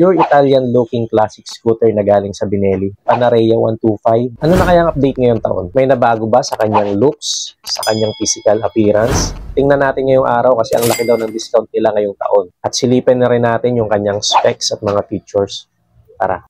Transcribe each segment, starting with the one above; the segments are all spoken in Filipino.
pure Italian looking classic scooter na galing sa Benelli, Panarea 125. Ano na kayang update ngayong taon? May nabago ba sa kanyang looks, sa kanyang physical appearance? Tingnan natin ngayong araw kasi ang laki daw ng discount nila ngayong taon. At silipin na rin natin yung kanyang specs at mga features. Tara!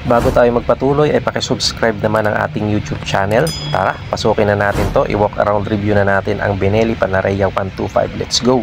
Bago tayo magpatuloy ay pakisubscribe naman ang ating YouTube channel. Tara, pasukin na natin to. I-walk around review na natin ang Benelli Panarea 125. Let's go!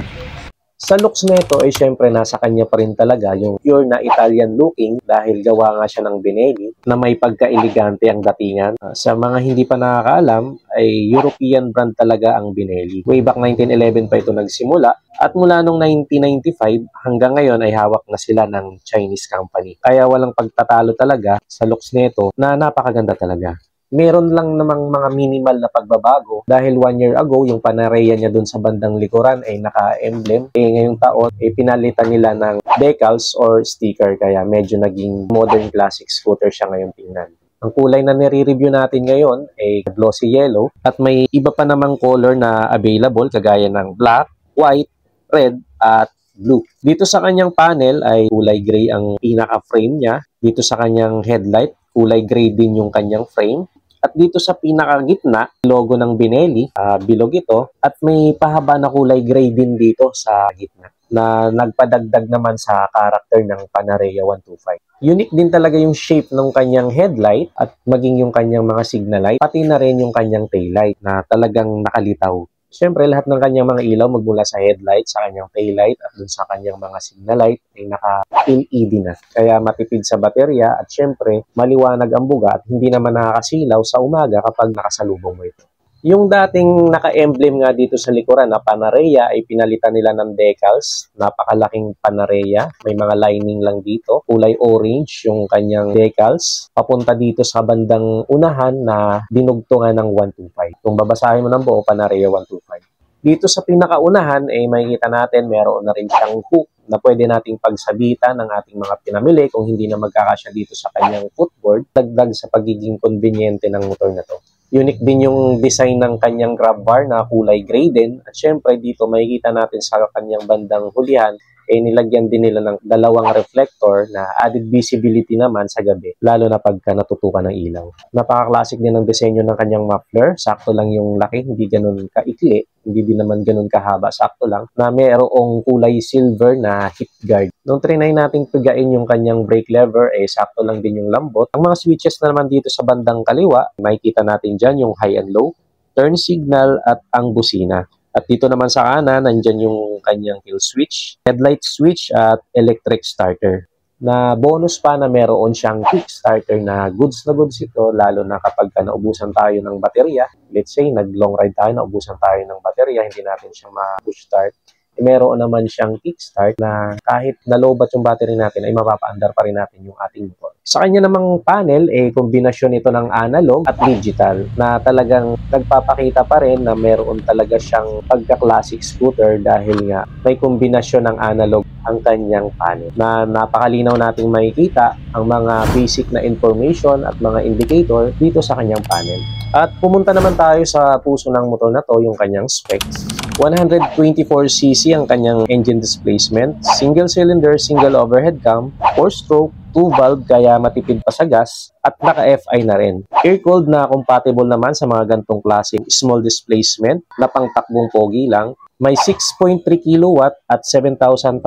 Sa looks nito ay syempre nasa kanya pa rin talaga yung pure na Italian looking dahil gawa nga siya ng Benelli na may pagka-elegante ang datingan. Sa mga hindi pa nakakaalam ay European brand talaga ang Benelli. Way back 1911 pa ito nagsimula at mula noong 1995 hanggang ngayon ay hawak na sila ng Chinese company. Kaya walang pagtatalo talaga sa looks nito na napakaganda talaga. Meron lang namang mga minimal na pagbabago dahil 1 year ago yung Panarea niya dun sa bandang likuran ay naka-emblem. Ngayong taon ay pinalitan nila ng decals or sticker kaya medyo naging modern classic scooter siya ngayong tingnan. Ang kulay na nire-review natin ngayon ay glossy yellow at may iba pa namang color na available kagaya ng black, white, red at blue. Dito sa kanyang panel ay kulay gray ang pinaka-frame niya. Dito sa kanyang headlight, kulay gray din yung kanyang frame. At dito sa pinakagitna, logo ng Benelli, bilog ito. At may pahaba na kulay gray din dito sa gitna na nagpadagdag naman sa karakter ng Panarea 125. Unique din talaga yung shape ng kanyang headlight at maging yung kanyang mga signal light, pati na rin yung kanyang taillight na talagang nakalitaw. Siyempre, lahat ng kanyang mga ilaw magmula sa headlight, sa kanyang taillight at dun sa kanyang mga signal light ay naka-LED na. Kaya matipid sa baterya at siyempre, maliwanag ang buga at hindi naman nakakasilaw sa umaga kapag nakasalubong mo ito. Yung dating naka-emblem nga dito sa likuran na Panarea ay pinalitan nila ng decals. Napakalaking Panarea. May mga lining lang dito. Kulay orange yung kanyang decals. Papunta dito sa bandang unahan na dinugtungan ng 125. Kung babasahin mo ng buo, Panarea 125. Dito sa pinakaunahan ay makikita natin meron na rin siyang hook na pwede nating pagsabitan ng ating mga pinamili kung hindi na magkakasya dito sa kanyang footboard. Dagdag sa pagiging konbinyente ng motor na to. Unique din yung design ng kanyang grab bar na kulay gray din. At syempre dito makikita natin sa kanyang bandang hulihan nilagyan din nila ng dalawang reflector na added visibility naman sa gabi, lalo na pagka natutukan ng ilaw. Napaka-classic din ang disenyo ng kanyang muffler. Sakto lang yung laki, hindi ganun kaikli, hindi din naman ganun kahaba, sakto lang, na mayroong kulay silver na hip guard. Nung trinay nating pigain yung kanyang brake lever, sakto lang din yung lambot. Ang mga switches na naman dito sa bandang kaliwa, makikita natin dyan yung high and low, turn signal at ang busina. At dito naman sa kanan, nandyan yung kanyang kill switch, headlight switch at electric starter. Na bonus pa na meron siyang quick starter na goods ito, lalo na kapag naubusan tayo ng baterya. Let's say, nag-long ride tayo, naubusan tayo ng baterya, hindi natin siya ma-push start. Meron naman siyang kickstart na kahit nalobat yung battery natin ay mapapaandar pa rin natin yung ating motor. Sa kanya namang panel, kombinasyon ito ng analog at digital na talagang nagpapakita pa rin na meron talaga siyang pagka-classic scooter dahil nga may kombinasyon ng analog ang kanyang panel na napakalinaw nating makikita ang mga basic na information at mga indicator dito sa kanyang panel. At pumunta naman tayo sa puso ng motor na to, yung kanyang specs. 124cc ang kanyang engine displacement, single cylinder, single overhead cam, 4-stroke, 2-valve kaya matipid pa sa gas, at naka-FI na rin. Air-cooled na compatible naman sa mga gantong klaseng small displacement na pangtakbong pogi lang. May 6.3 kW at 7,500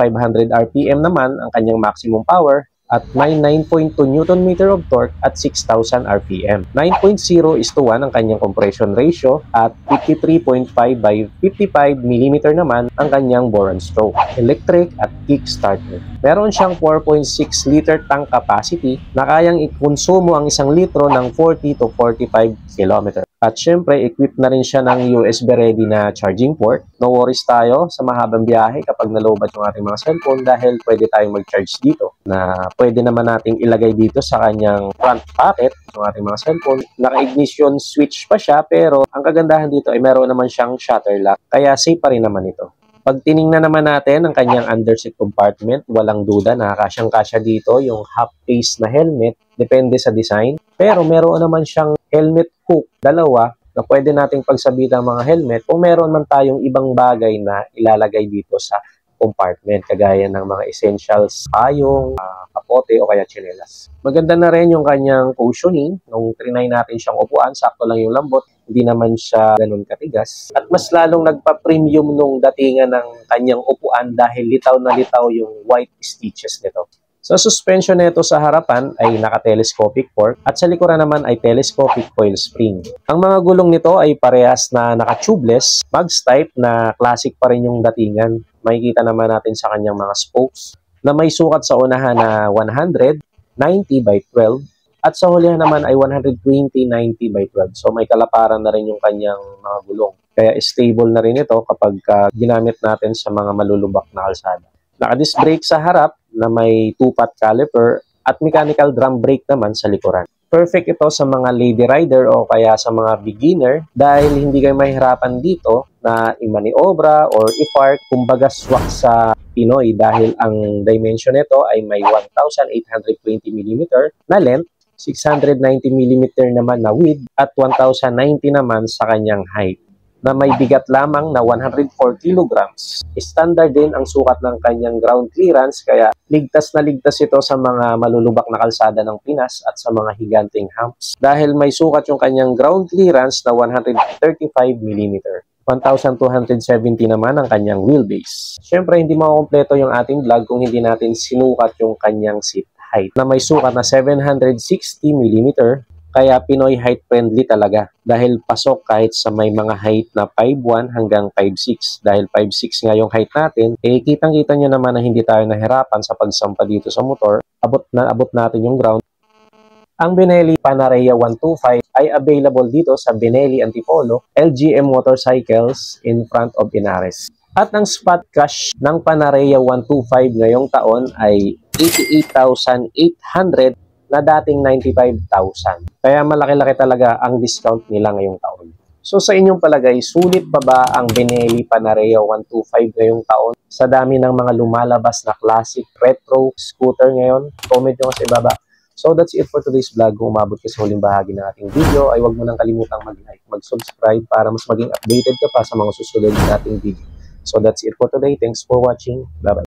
RPM naman ang kanyang maximum power. at may 9.2 Nm of torque at 6,000 RPM. 9.0:1 ang kanyang compression ratio at 53.5 by 55 mm naman ang kanyang bore and stroke. Electric at kickstarter. Meron siyang 4.6 liter tank capacity na kayang ikonsumo ang 1 litro ng 40 to 45 km. At syempre, equipped na rin siya ng USB ready na charging port. No worries tayo sa mahabang biyahe kapag nalobat yung ating mga cellphone dahil pwede tayong mag-charge dito na pwede naman nating ilagay dito sa kanyang front pocket yung ating mga cellphone. Naka-ignition switch pa siya pero ang kagandahan dito ay meron naman siyang shutter lock kaya safe pa rin naman ito. Pag tiningnan naman natin ang kanyang underseat compartment, walang duda na kasyang-kasya dito yung half-face na helmet, depende sa design. Pero meron naman siyang helmet hook, dalawa, na pwede nating pagsabitan ang mga helmet kung meron man tayong ibang bagay na ilalagay dito sa compartment, kagaya ng mga essentials, payong, kapote o kaya tsinelas. Maganda na rin yung kanyang cushioning. Nung trinay natin siyang upuan, sakto lang yung lambot, hindi naman siya ganun katigas. At mas lalong nagpa-premium nung datingan ng kanyang upuan dahil litaw na litaw yung white stitches nito. Sa suspension nito sa harapan ay naka-telescopic fork at sa likuran naman ay telescopic coil spring. Ang mga gulong nito ay parehas na naka-tubeless, mags type na classic pa rin yung datingan. Makikita naman natin sa kanyang mga spokes na may sukat sa unahan na 100, 90 by 12 at sa hulihan naman ay 120, 90 by 12. So may kalaparan na rin yung kanyang mga gulong. Kaya stable na rin ito kapag ginamit natin sa mga malulubak na kalsada. Naka-disc brake sa harap na may 2-pot caliper at mechanical drum brake naman sa likuran. Perfect ito sa mga lady rider o kaya sa mga beginner dahil hindi kayo mahirapan dito na i-maniobra or i-park, kumbaga swak sa Pinoy dahil ang dimension nito ay may 1,820 mm na length, 690 mm naman na width at 1,090 naman sa kanyang height na may bigat lamang na 104 kilograms. Standard din ang sukat ng kanyang ground clearance kaya ligtas na ligtas ito sa mga malulubak na kalsada ng Pinas at sa mga higanting humps dahil may sukat yung kanyang ground clearance na 135 mm. 1,270 naman ang kanyang wheelbase. Siyempre, hindi makukumpleto yung ating vlog kung hindi natin sinukat yung kanyang seat height na may sukat na 760 mm. Kaya Pinoy height friendly talaga dahil pasok kahit sa may mga height na 5'1 hanggang 5'6. Dahil 5'6 nga yung height natin, kitang-kita nyo naman na hindi tayo nahirapan sa pagsampa dito sa motor. Abot natin yung ground. Ang Benelli Panarea 125 ay available dito sa Benelli Antipolo, LGM Motorcycles in front of Inares. At ang spot cash ng Panarea 125 ngayong taon ay 88,800 na dating 95,000. Kaya malaki-laki talaga ang discount nila ngayong taon. So sa inyong palagay, sulit pa ba ang Benelli Panarea 125 ngayong taon? Sa dami ng mga lumalabas na classic retro scooter ngayon, comment nyo sa ibaba. So that's it for today's vlog. Kung umabot ka sa huling bahagi ng ating video, ay huwag mo nang kalimutang mag-like, mag-subscribe para mas maging updated ka pa sa mga susunod nating video. So that's it for today. Thanks for watching. Bye-bye.